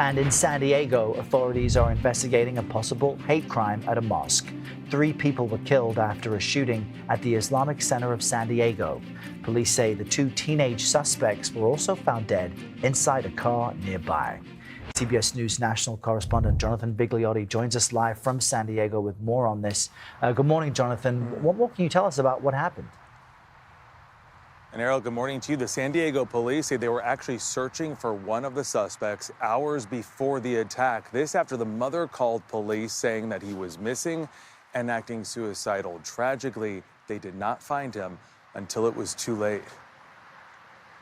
And in San Diego, authorities are investigating a possible hate crime at a mosque. 3 people were killed after a shooting at the Islamic Center of San Diego. Police say the 2 teenage suspects were also found dead inside a car nearby. CBS News national correspondent Jonathan Vigliotti joins us live from San Diego with more on this. Good morning, Jonathan. What more can you tell us about what happened? And Errol, good morning to you. The San Diego police say they were actually searching for one of the suspects hours before the attack. This after the mother called police saying that he was missing and acting suicidal. Tragically, they did not find him until it was too late.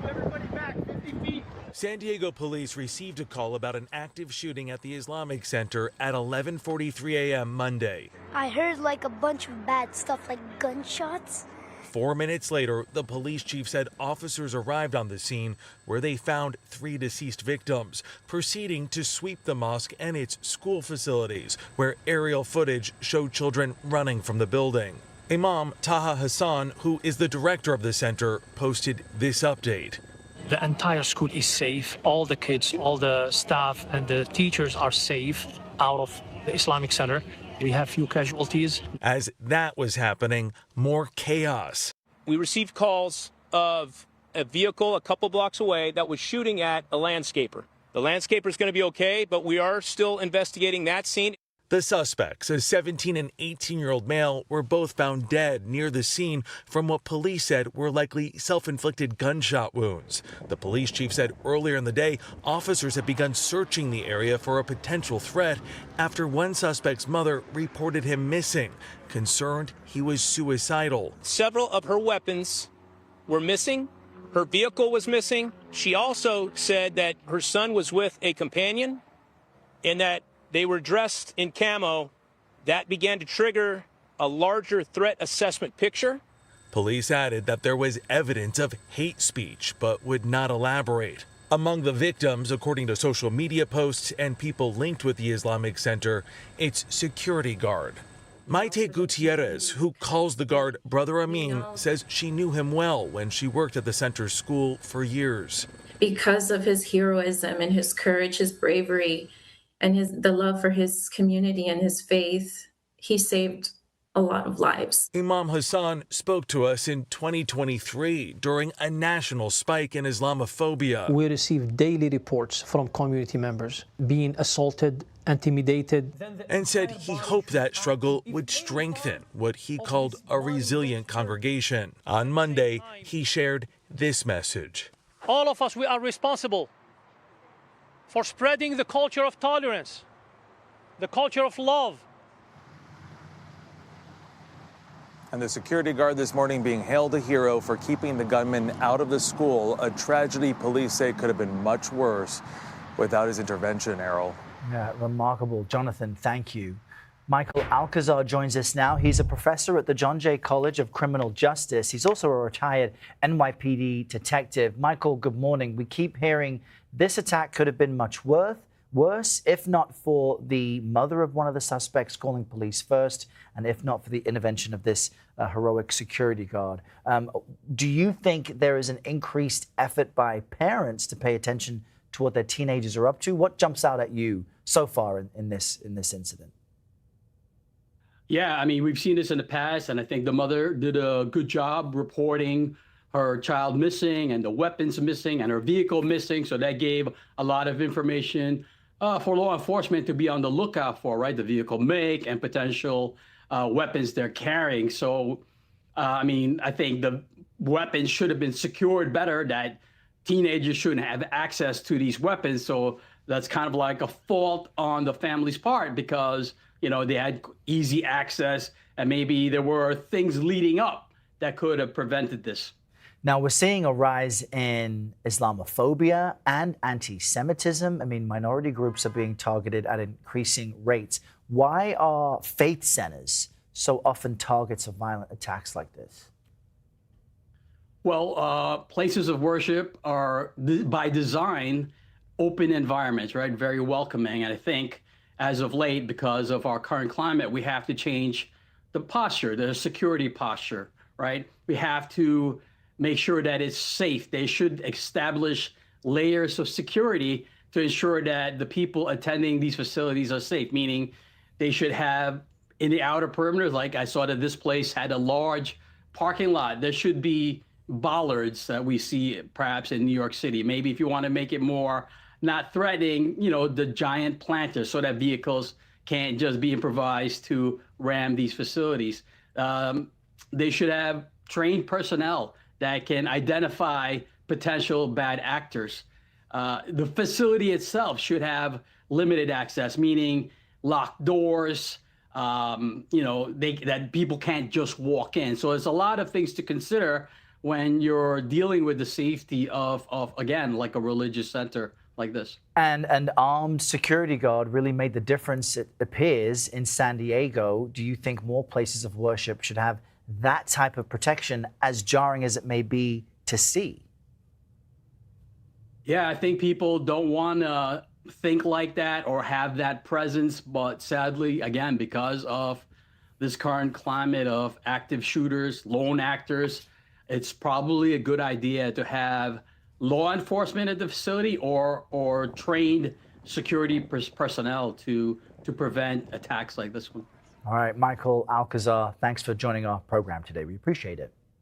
Everybody back 50 feet. San Diego police received a call about an active shooting at the Islamic Center at 11:43 a.m. Monday. I heard like a bunch of bad stuff, like gunshots. 4 minutes later, the police chief said officers arrived on the scene where they found 3 deceased victims, proceeding to sweep the mosque and its school facilities, where aerial footage showed children running from the building. Imam Taha Hassan, who is the director of the center, posted this update. The entire school is safe. All the kids, all the staff and the teachers are safe out of the Islamic Center. We have few casualties. As that was happening, more chaos. We received calls of a vehicle a couple blocks away that was shooting at a landscaper. The landscaper is going to be okay, but we are still investigating that scene. The suspects, a 17 and 18-year-old male, were both found dead near the scene from what police said were likely self-inflicted gunshot wounds. The police chief said earlier in the day officers had begun searching the area for a potential threat after one suspect's mother reported him missing, concerned he was suicidal. Several of her weapons were missing. Her vehicle was missing. She also said that her son was with a companion and that they were dressed in camo. That began to trigger a larger threat assessment picture. Police added that there was evidence of hate speech, but would not elaborate. Among the victims, according to social media posts and people linked with the Islamic Center, its security guard. Maite Gutierrez, who calls the guard Brother Amin, says she knew him well when she worked at the center's school for years. Because of his heroism and his courage, his bravery, and the love for his community and his faith, he saved a lot of lives. Imam Hassan spoke to us in 2023 during a national spike in Islamophobia. We receive daily reports from community members being assaulted, intimidated. And said he hoped that struggle would strengthen what he called a resilient congregation. On Monday, he shared this message. All of us, we are responsible for spreading the culture of tolerance, the culture of love. And the security guard this morning being hailed a hero for keeping the gunman out of the school, a tragedy police say could have been much worse without his intervention, Errol. Yeah, remarkable. Jonathan, thank you. Michael Alcazar joins us now. He's a professor at the John Jay College of Criminal Justice. He's also a retired NYPD detective. Michael, good morning. We keep hearing this attack could have been much worse, if not for the mother of one of the suspects calling police first, and if not for the intervention of this heroic security guard. Do you think there is an increased effort by parents to pay attention to what their teenagers are up to? What jumps out at you so far in this incident? Yeah, I mean, we've seen this in the past, and I think the mother did a good job reporting her child missing and the weapons missing and her vehicle missing. So that gave a lot of information for law enforcement to be on the lookout for, right? The vehicle make and potential weapons they're carrying. So, I mean, I think the weapons should have been secured better, that teenagers shouldn't have access to these weapons. So that's kind of like a fault on the family's part because, you know, they had easy access and maybe there were things leading up that could have prevented this. Now, we're seeing a rise in Islamophobia and anti-Semitism. I mean, minority groups are being targeted at increasing rates. Why are faith centers so often targets of violent attacks like this? Well, places of worship are, by design, open environments, right? Very welcoming. And I think as of late, because of our current climate, we have to change the posture, the security posture, right? We have to make sure that it's safe. They should establish layers of security to ensure that the people attending these facilities are safe, meaning they should have in the outer perimeters, like I saw that this place had a large parking lot. There should be bollards that we see perhaps in New York City. Maybe if you want to make it more not threatening, the giant planters so that vehicles can't just be improvised to ram these facilities. They should have trained personnel that can identify potential bad actors. The facility itself should have limited access, meaning locked doors, that people can't just walk in. So there's a lot of things to consider when you're dealing with the safety of again, like a religious center like this. And an armed security guard really made the difference, it appears, in San Diego. Do you think more places of worship should have that type of protection, as jarring as it may be to see? Yeah, I think people don't want to think like that or have that presence, but sadly, again, because of this current climate of active shooters, lone actors, it's probably a good idea to have law enforcement at the facility or trained security personnel to prevent attacks like this one. All right, Michael Alcazar, thanks for joining our program today. We appreciate it.